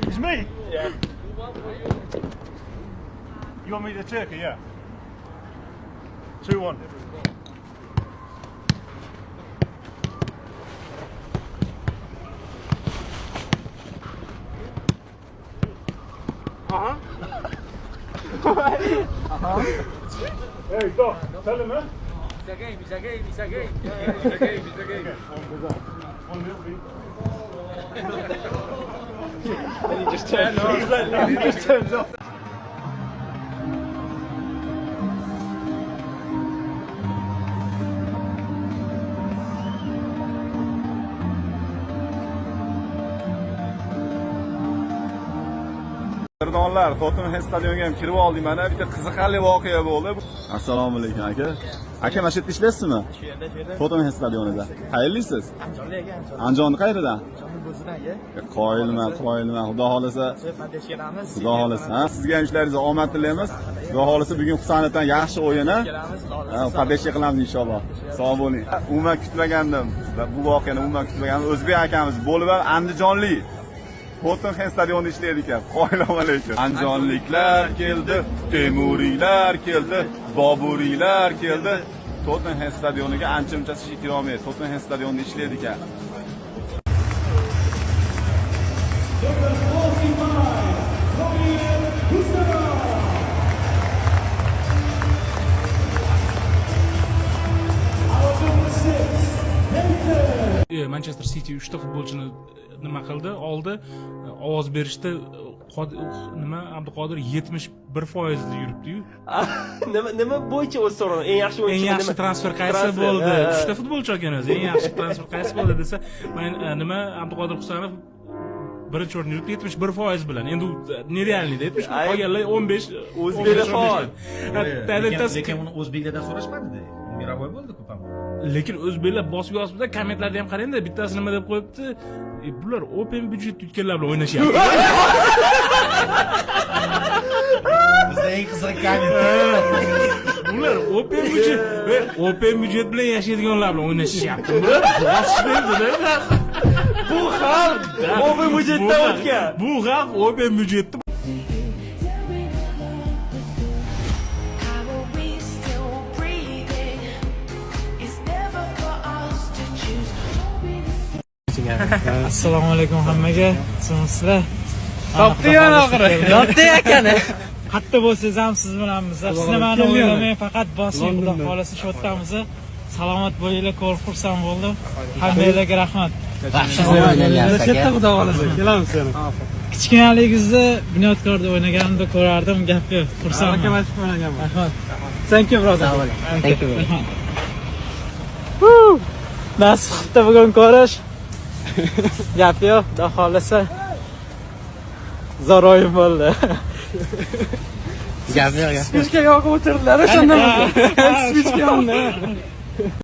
It's me? Yeah. You want me to take it? Yeah. 2-1. Hey, Doc, tell him, man. It's a game, it's a game, it's a game. One minute, please. Then he just turns off. He just turns off. Qadrdonlar, Tottenham stadioniga ham kirib oldik. Mana bitta qiziqarli voqea bo'ldi. Assalomu alaykum aka. Aka, mana shu yerda ishlaysizmi? Shu yerda. Tottenham stadionida. Qayerlisiz? Andijonlik aka. Andijonning qayeridan? Andijonning o'zidan aka. Qoyilman. Xudo xolasa. Maddesh kelamiz. Xudo xolasa. Ha, sizga ham ishlaringiz omad tilaymiz. Xudo xolasa bugun Husanatdan yaxshi o'yin, ha? Padeshga qilamiz inshaalloh. Sog' bo'ling. Umuman kutmagandim. Bu voqeani umuman kutmagandim. O'zbek akamiz bo'lib ham andijonlik. Tottenham stadionida ishlaydi ekan. Assalomu alaykum. Andijonliklar keldi, Temuriylar keldi, Boburiylar keldi. Tottenham stadioniga ancha-muncha kira olmaydi. Tottenham stadionida ishlaydi ekan. Manchester City 3 ta futbolchini nima qildi? Oldi. Ovoz berishda nima Abduqodir 71% da yuribdi-yu. Nima bo'yicha o'z so'rovnoma eng yaxshi o'yinchi Eng yaxshi transfer qaysi bo'ldi? 3 ta futbolchi olgan o'zi. Eng yaxshi transfer qaysi bo'ldi desa, men nima Abduqodir Husanov birinchi o'rinda yuribdi 71% bilan. Endi u nerealniyda 70, qolganlar 15. O'zbeklar faol. Lekin uni o'zbeklardan so'rashmadi-da. Miraboy bo'ldi-ku ham. Lekin o'zbeklar bosib yozibdi, kommentlarda ham qarangda, bittasi nima deb qo'yibdi? Bular open byudjet yutganlar bilan o'ynashyapti. Bizda eng qiziq komment. Bular open byudjet bilan yashaydiganlar bilan o'ynashyapti. Bular bosishmaydi-da. Bu xalq open byudjetdan o'tgan. Bu xalq open byudjetda. Assalomu alaykum hammaga. Sizlar Topdi-yu oxiri. Topdi akani. Qatta bo'lsangiz ham siz bilanmiz. Siz nimani o'ylamang, faqat bosing. Xudo xolasa shu yoqdamiz. Salomat bo'linglar, ko'rib xursand bo'ldim. Hammanglarga rahmat. Yaxshi xudo xolasa. Kelamiz seni. Kichkinaligingizda Bunyodkorda o'ynaganimda ko'rardim, gap yo'q. Xursand. O'ynaganman. Rahmat. Thank you brother. Thank you. Nasibda bugun ko'rish. Gap yo'q, xudo xolasa. Zaroyim bo'ldi. Gap yo'q. Spichka yoqib o'tirdilar o'shanda. Spichka oldi.